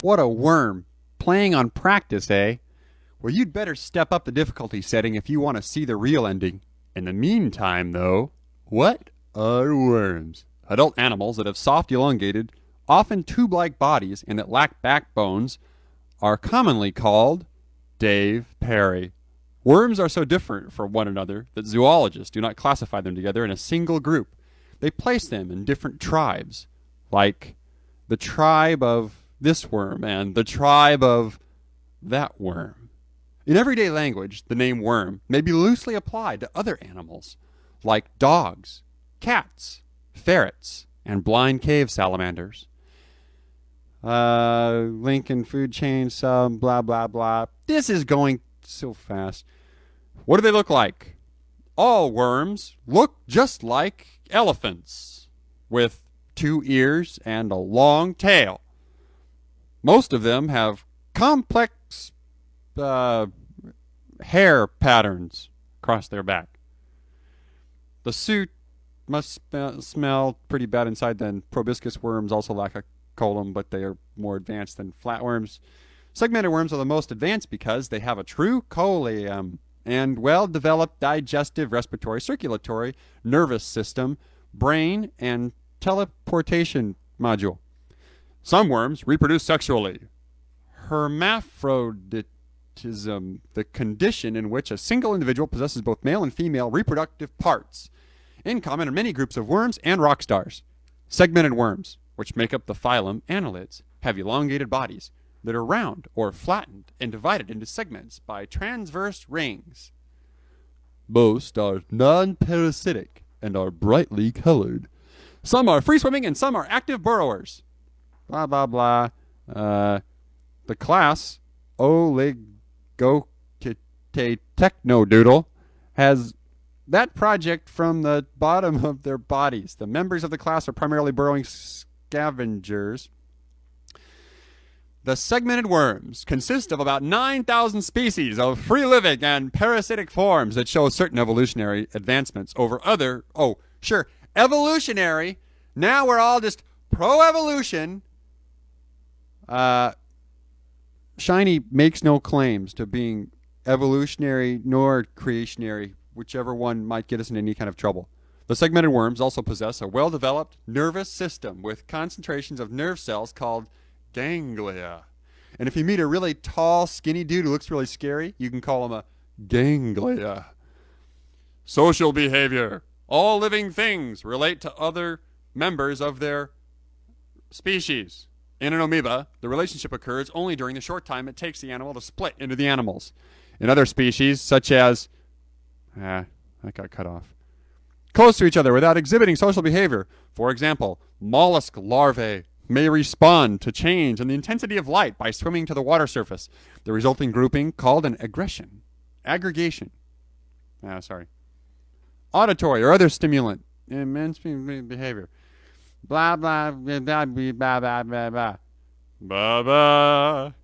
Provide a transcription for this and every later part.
What a worm. Playing on practice, eh? Well, you'd better step up the difficulty setting if you want to see the real ending. In the meantime, though, what are worms? Adult animals that have soft, elongated, often tube-like bodies and that lack backbones are commonly called Dave Perry. Worms are so different from one another that zoologists do not classify them together in a single group. They place them in different tribes, like the tribe of this worm and the tribe of that worm. In everyday language, the name worm may be loosely applied to other animals, like dogs, cats, ferrets, and blind cave salamanders. Lincoln food chain, some blah, blah, blah. This is going so fast. What do they look like? All worms look just like elephants, with 2 ears and a long tail. Most of them have complex hair patterns across their back. The suit must smell pretty bad inside. Then proboscis worms also lack a colon, but they are more advanced than flatworms. Segmented worms are the most advanced because they have a true coelom and well-developed digestive, respiratory, circulatory, nervous system, brain, and teleportation module. Some worms reproduce sexually. Hermaphroditism, the condition in which a single individual possesses both male and female reproductive parts, in common in many groups of worms and rock stars. Segmented worms, which make up the phylum Annelids, have elongated bodies that are round or flattened and divided into segments by transverse rings. Most are non-parasitic and are brightly colored. Some are free-swimming and some are active burrowers. Blah, blah, blah. The class Oligoctetechnodoodle has that project from the bottom of their bodies. The members of the class are primarily burrowing scavengers. The segmented worms consist of about 9,000 species of free-living and parasitic forms that show certain evolutionary advancements over other... Oh, sure, evolutionary. Now we're all just pro-evolution. Shiny makes no claims to being evolutionary nor creationary, whichever one might get us in any kind of trouble. The segmented worms also possess a well-developed nervous system with concentrations of nerve cells called ganglia. And if you meet a really tall, skinny dude who looks really scary, you can call him a ganglia. Social behavior. All living things relate to other members of their species. In an amoeba, the relationship occurs only during the short time it takes the animal to split into the animals. In other species, such as... that got cut off. Close to each other without exhibiting social behavior. For example, mollusk larvae may respond to change in the intensity of light by swimming to the water surface. The resulting grouping, called an aggregation. Auditory or other stimulant. Immense behavior. Blah, blah, blah, blah, blah, blah, blah, blah. Ba, ba.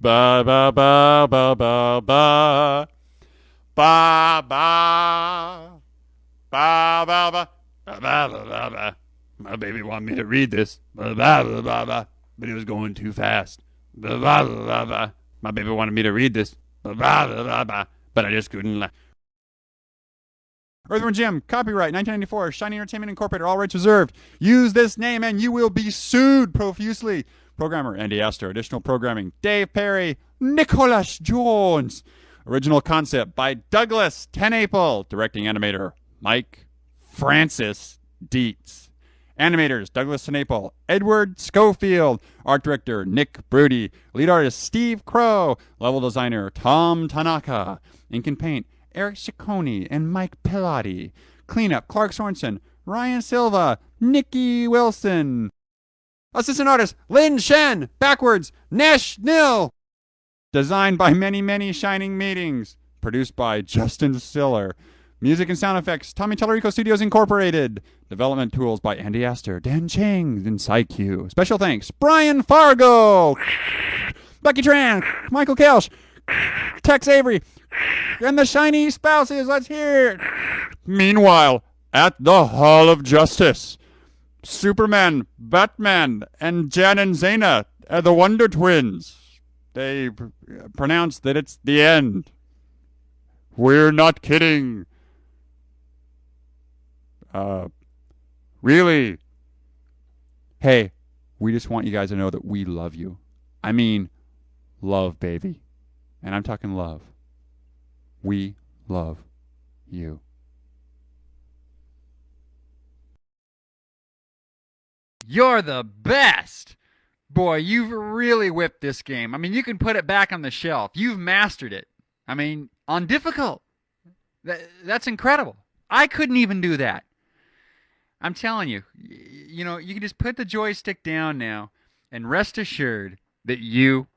Ba, ba, ba, ba, ba, ba. Ba, ba. Ba, ba, ba. Ba, ba, ba, ba, ba. My baby wanted me to read this, but it was going too fast. My baby wanted me to read this, but I just couldn't. Earthworm Jim, copyright 1994, Shiny Entertainment Incorporated, all rights reserved. Use this name and you will be sued profusely. Programmer, Andy Astor. Additional programming, Dave Perry, Nicholas Jones. Original concept by Douglas Tenaple. Directing animator, Mike Francis Dietz. Animators, Douglas Tenaple, Edward Schofield. Art director, Nick Bruty. Lead artist, Steve Crow. Level designer, Tom Tanaka. Ink and paint, Eric Ciccone and Mike Pilati. Cleanup, Clark Sorensen, Ryan Silva, Nikki Wilson. Assistant artist, Lin Shen. Backwards, Nesh Nil. Designed by Many Shining Meetings. Produced by Justin Stiller. Music and sound effects, Tommy Tellerico Studios Incorporated. Development tools by Andy Astor, Dan Chang, and Psycrow. Special thanks, Brian Fargo, Becky Tran, Michael Kelsch, Tex Avery, and the shiny spouses. Let's hear it. Meanwhile, at the Hall of Justice, Superman, Batman, and Jan and Zena the Wonder Twins. They pronounce that it's the end. We're not kidding. Really? Hey, we just want you guys to know that we love you. I mean, love, baby. And I'm talking love. We love you. You're the best! Boy, you've really whipped this game. I mean, you can put it back on the shelf. You've mastered it. I mean, on difficult. That's incredible. I couldn't even do that. I'm telling you, you know, you can just put the joystick down now and rest assured that you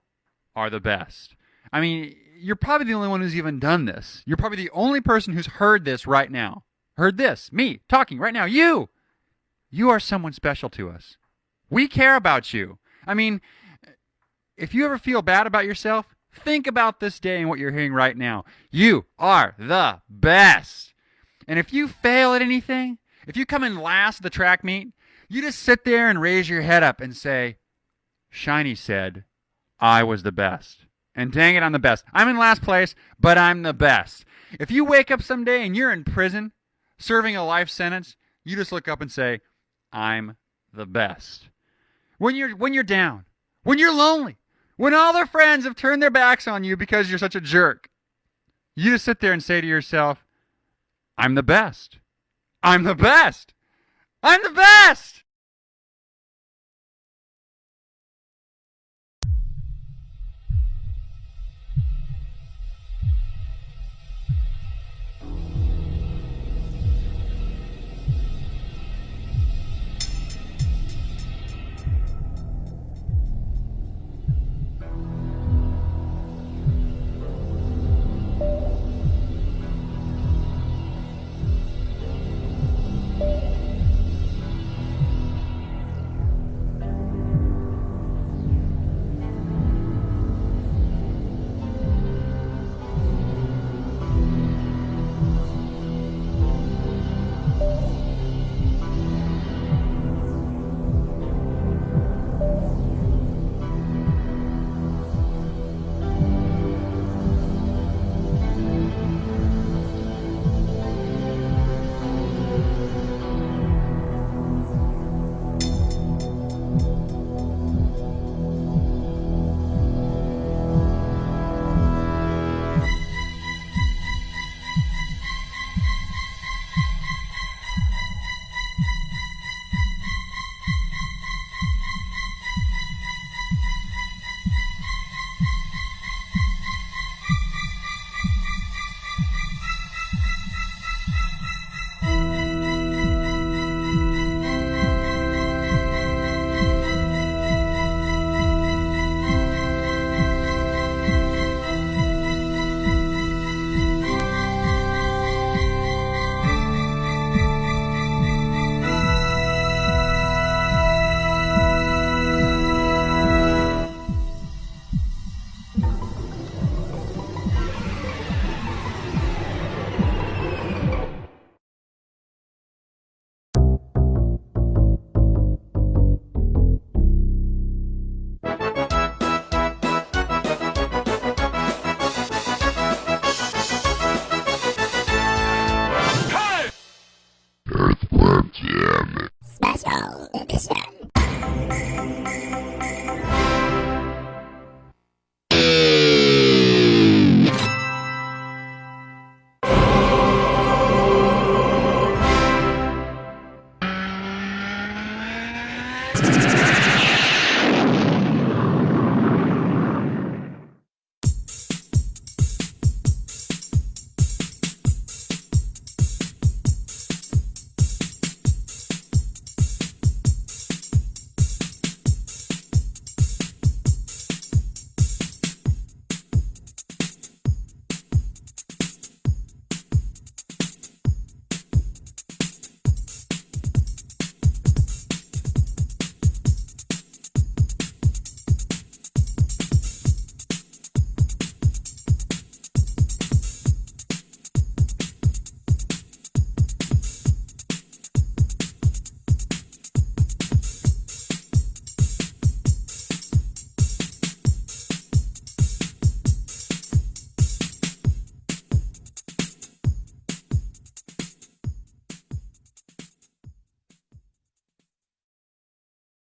are the best. I mean, you're probably the only one who's even done this. You're probably the only person who's heard this right now. Heard this. Me talking right now. You! You are someone special to us. We care about you. I mean, if you ever feel bad about yourself, think about this day and what you're hearing right now. You are the best. And if you fail at anything, if you come in last at the track meet, you just sit there and raise your head up and say, Shiny said, I was the best. And dang it, I'm the best. I'm in last place, but I'm the best. If you wake up someday and you're in prison, serving a life sentence, you just look up and say, I'm the best. When you're down, when you're lonely, when all their friends have turned their backs on you because you're such a jerk, you just sit there and say to yourself, I'm the best. I'm the best. I'm the best.